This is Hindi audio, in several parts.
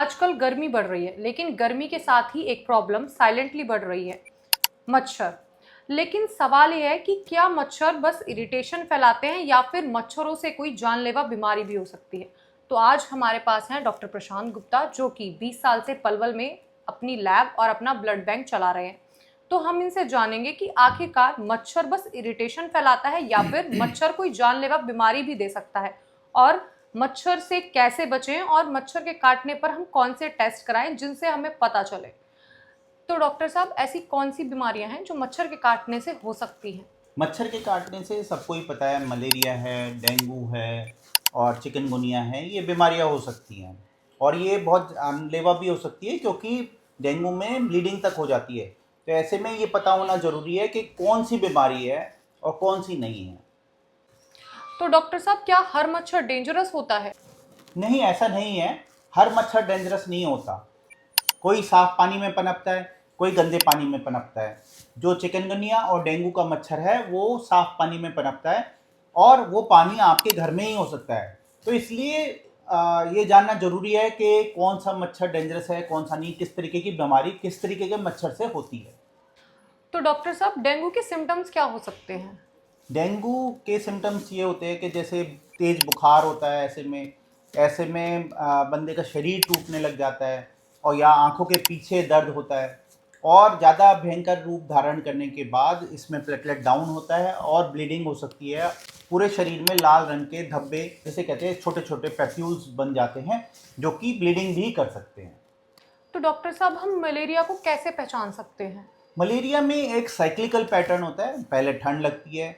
आजकल गर्मी बढ़ रही है, लेकिन गर्मी के साथ ही एक प्रॉब्लम साइलेंटली बढ़ रही है, मच्छर। लेकिन सवाल ये है कि क्या मच्छर बस इरिटेशन फैलाते हैं या फिर मच्छरों से कोई जानलेवा बीमारी भी हो सकती है। तो आज हमारे पास हैं डॉक्टर प्रशांत गुप्ता, जो कि 20 साल से पलवल में अपनी लैब और अपना ब्लड बैंक चला रहे हैं। तो हम इनसे जानेंगे कि आखिरकार मच्छर बस इरिटेशन फैलाता है या फिर मच्छर कोई जानलेवा बीमारी भी दे सकता है, और मच्छर से कैसे बचें और मच्छर के काटने पर हम कौन से टेस्ट कराएं जिनसे हमें पता चले। तो डॉक्टर साहब, ऐसी कौन सी बीमारियां हैं जो मच्छर के काटने से हो सकती हैं? मच्छर के काटने से सबको ही पता है, मलेरिया है, डेंगू है और चिकनगुनिया है। ये बीमारियां हो सकती हैं और ये बहुत जानलेवा भी हो सकती है, क्योंकि डेंगू में ब्लीडिंग तक हो जाती है। तो ऐसे में ये पता होना ज़रूरी है कि कौन सी बीमारी है और कौन सी नहीं है। तो डॉक्टर साहब, क्या हर मच्छर डेंजरस होता है? नहीं, ऐसा नहीं है। हर मच्छर डेंजरस नहीं होता। कोई साफ पानी में पनपता है, कोई गंदे पानी में पनपता है। जो चिकनगुनिया और डेंगू का मच्छर है वो साफ पानी में पनपता है, और वो पानी आपके घर में ही हो सकता है। तो इसलिए ये जानना ज़रूरी है कि कौन सा मच्छर डेंजरस है, कौन सा नहीं, किस तरीके की बीमारी किस तरीके के मच्छर से होती है। तो डॉक्टर साहब, डेंगू के सिम्टम्स क्या हो सकते हैं? डेंगू के सिम्टम्स ये होते हैं कि जैसे तेज़ बुखार होता है, ऐसे में बंदे का शरीर टूटने लग जाता है, और या आंखों के पीछे दर्द होता है, और ज़्यादा भयंकर रूप धारण करने के बाद इसमें प्लेटलेट डाउन होता है और ब्लीडिंग हो सकती है। पूरे शरीर में लाल रंग के धब्बे, जैसे कहते हैं, छोटे छोटे पैप्यूल्स बन जाते हैं, जो कि ब्लीडिंग भी कर सकते हैं। तो डॉक्टर साहब, हम मलेरिया को कैसे पहचान सकते हैं? मलेरिया में एक साइक्लिकल पैटर्न होता है। पहले ठंड लगती है,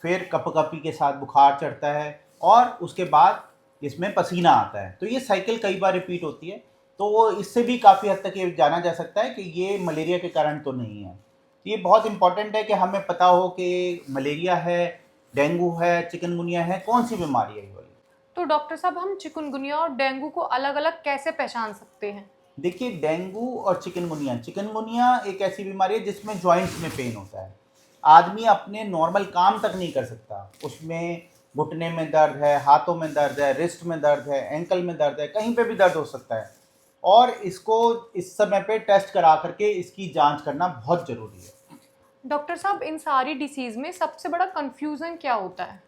फिर कपकपी के साथ बुखार चढ़ता है, और उसके बाद इसमें पसीना आता है। तो ये साइकिल कई बार रिपीट होती है। तो वो इससे भी काफ़ी हद तक ये जाना जा सकता है कि ये मलेरिया के कारण तो नहीं है। ये बहुत इंपॉर्टेंट है कि हमें पता हो कि मलेरिया है, डेंगू है, चिकनगुनिया है, कौन सी बीमारी है ये वाली। तो डॉक्टर साहब, हम चिकनगुनिया और डेंगू को अलग अलग कैसे पहचान सकते हैं? देखिए, डेंगू और चिकनगुनिया चिकनगुनिया एक ऐसी बीमारी है जिसमें जॉइंट्स में पेन होता है। आदमी अपने नॉर्मल काम तक नहीं कर सकता। उसमें घुटने में दर्द है, हाथों में दर्द है, रिस्ट में दर्द है, एंकल में दर्द है, कहीं पे भी दर्द हो सकता है। और इसको इस समय पे टेस्ट करा करके इसकी जांच करना बहुत ज़रूरी है। डॉक्टर साहब, इन सारी डिसीज में सबसे बड़ा कंफ्यूजन क्या होता है?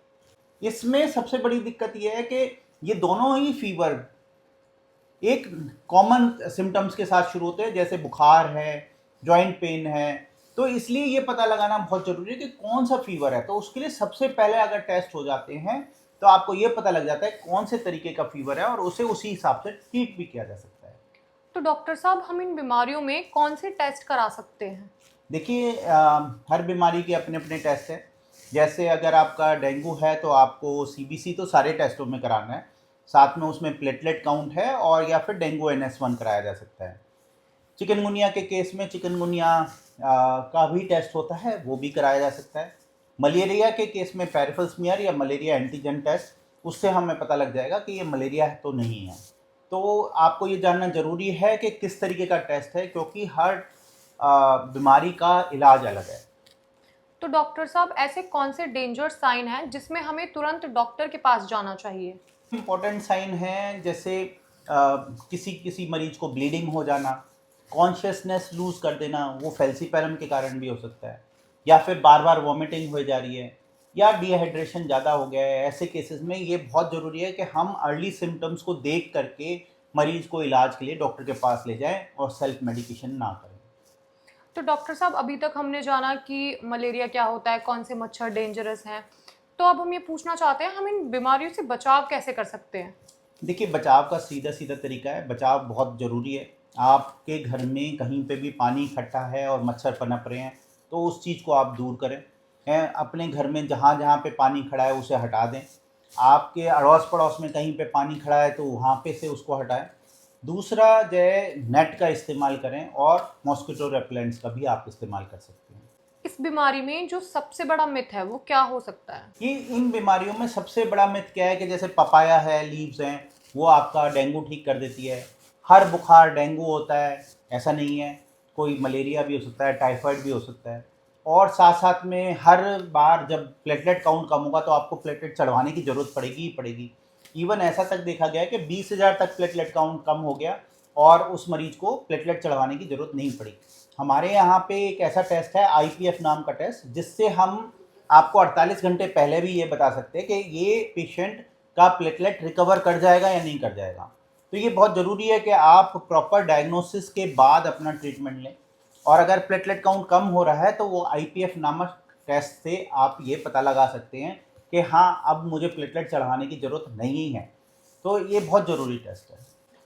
इसमें सबसे बड़ी दिक्कत यह है कि ये दोनों ही फीवर एक कॉमन सिम्टम्स के साथ शुरू होते हैं, जैसे बुखार है, जॉइंट पेन है। तो इसलिए ये पता लगाना बहुत ज़रूरी है कि कौन सा फीवर है। तो उसके लिए सबसे पहले अगर टेस्ट हो जाते हैं तो आपको ये पता लग जाता है कौन से तरीके का फीवर है, और उसे उसी हिसाब से ट्रीट भी किया जा सकता है। तो डॉक्टर साहब, हम इन बीमारियों में कौन से टेस्ट करा सकते हैं? देखिए, हर बीमारी के अपने अपने टेस्ट हैं। जैसे अगर आपका डेंगू है तो आपको सीबीसी तो सारे टेस्टों में कराना है। साथ में उसमें प्लेटलेट काउंट है, और या फिर डेंगू NS1 कराया जा सकता है। चिकनगुनिया के केस में चिकनगुनिया का भी टेस्ट होता है, वो भी कराया जा सकता है। मलेरिया के केस में पैराफल स्मीयर या मलेरिया एंटीजन टेस्ट, उससे हमें पता लग जाएगा कि ये मलेरिया है तो नहीं है। तो आपको ये जानना ज़रूरी है कि किस तरीके का टेस्ट है, क्योंकि हर बीमारी का इलाज अलग है। तो डॉक्टर साहब, ऐसे कौन से डेंजर साइन हैं जिसमें हमें तुरंत डॉक्टर के पास जाना चाहिए? इम्पोर्टेंट साइन है, जैसे किसी किसी मरीज को ब्लीडिंग हो जाना, कॉन्शियसनेस लूज़ कर देना, वो फैल्सीपैरम के कारण भी हो सकता है, या फिर बार बार वॉमिटिंग हो जा रही है, या डिहाइड्रेशन ज़्यादा हो गया है। ऐसे केसेस में ये बहुत ज़रूरी है कि हम अर्ली सिम्टम्स को देख करके मरीज को इलाज के लिए डॉक्टर के पास ले जाएं और सेल्फ मेडिकेशन ना करें। तो डॉक्टर साहब, अभी तक हमने जाना कि मलेरिया क्या होता है, कौन से मच्छर डेंजरस हैं। तो अब हम ये पूछना चाहते हैं, हम इन बीमारियों से बचाव कैसे कर सकते हैं? देखिए, बचाव का सीधा सीधा तरीका है। बचाव बहुत ज़रूरी है। आपके घर में कहीं पे भी पानी इकट्ठा है और मच्छर पनप रहे हैं, तो उस चीज़ को आप दूर करें। अपने घर में जहाँ जहाँ पे पानी खड़ा है उसे हटा दें। आपके अड़ोस पड़ोस में कहीं पे पानी खड़ा है तो वहाँ पे से उसको हटाएं। दूसरा जो है, नेट का इस्तेमाल करें, और मॉस्किटो रेपेलेंट्स का भी आप इस्तेमाल कर सकते हैं। इस बीमारी में जो सबसे बड़ा मिथ है वो क्या हो सकता है? कि इन बीमारियों में सबसे बड़ा मिथ क्या है कि जैसे पपाया है, लीव्स हैं, वो आपका डेंगू ठीक कर देती है। हर बुखार डेंगू होता है, ऐसा नहीं है। कोई मलेरिया भी हो सकता है, टाइफाइड भी हो सकता है। और साथ साथ में हर बार जब प्लेटलेट काउंट कम होगा तो आपको प्लेटलेट चढ़वाने की ज़रूरत पड़ेगी ही पड़ेगी। इवन ऐसा तक देखा गया है कि 20,000 तक प्लेटलेट काउंट कम हो गया और उस मरीज को प्लेटलेट चढ़वाने की ज़रूरत नहीं पड़ी। हमारे यहाँ पे एक ऐसा टेस्ट है IPF नाम का टेस्ट, जिससे हम आपको 48 घंटे पहले भी ये बता सकते हैं कि ये पेशेंट का प्लेटलेट रिकवर कर जाएगा या नहीं कर जाएगा। तो ये बहुत ज़रूरी है कि आप प्रॉपर डायग्नोसिस के बाद अपना ट्रीटमेंट लें, और अगर प्लेटलेट काउंट कम हो रहा है तो वो IPF नामक टेस्ट से आप ये पता लगा सकते हैं कि हाँ, अब मुझे प्लेटलेट चढ़ाने की ज़रूरत नहीं है। तो ये बहुत ज़रूरी टेस्ट है।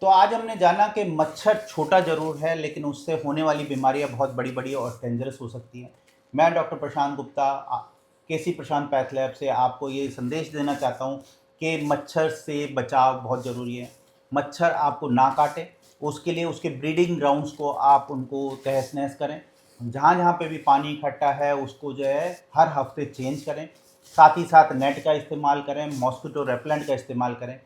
तो आज हमने जाना कि मच्छर छोटा ज़रूर है, लेकिन उससे होने वाली बीमारियां बहुत बड़ी बड़ी और डेंजरस हो सकती हैं। मैं डॉक्टर प्रशांत गुप्ता केसी प्रशांत पैथ लैब से आपको ये संदेश देना चाहता हूँ कि मच्छर से बचाव बहुत ज़रूरी है। मच्छर आपको ना काटे, उसके लिए उसके ब्रीडिंग ग्राउंड्स को आप उनको तहस नहस करें। जहाँ जहाँ पे भी पानी इकट्ठा है उसको जो है हर हफ्ते चेंज करें। साथ ही साथ नेट का इस्तेमाल करें, मॉस्किटो रेपेलेंट का इस्तेमाल करें।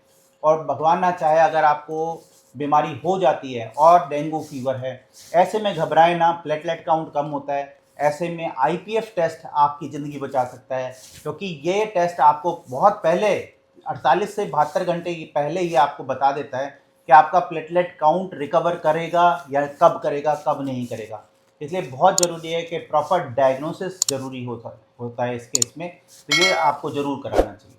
और भगवान ना चाहे अगर आपको बीमारी हो जाती है और डेंगू फीवर है, ऐसे में घबराएं ना, प्लेटलेट काउंट कम होता है। ऐसे में IPF टेस्ट आपकी ज़िंदगी बचा सकता है, क्योंकि ये टेस्ट आपको बहुत पहले 48 से 72 घंटे पहले ही आपको बता देता है कि आपका प्लेटलेट काउंट रिकवर करेगा या कब करेगा, कब नहीं करेगा। इसलिए बहुत ज़रूरी है कि प्रॉपर डायग्नोसिस ज़रूरी होता है इस केस में। तो ये आपको ज़रूर कराना चाहिए।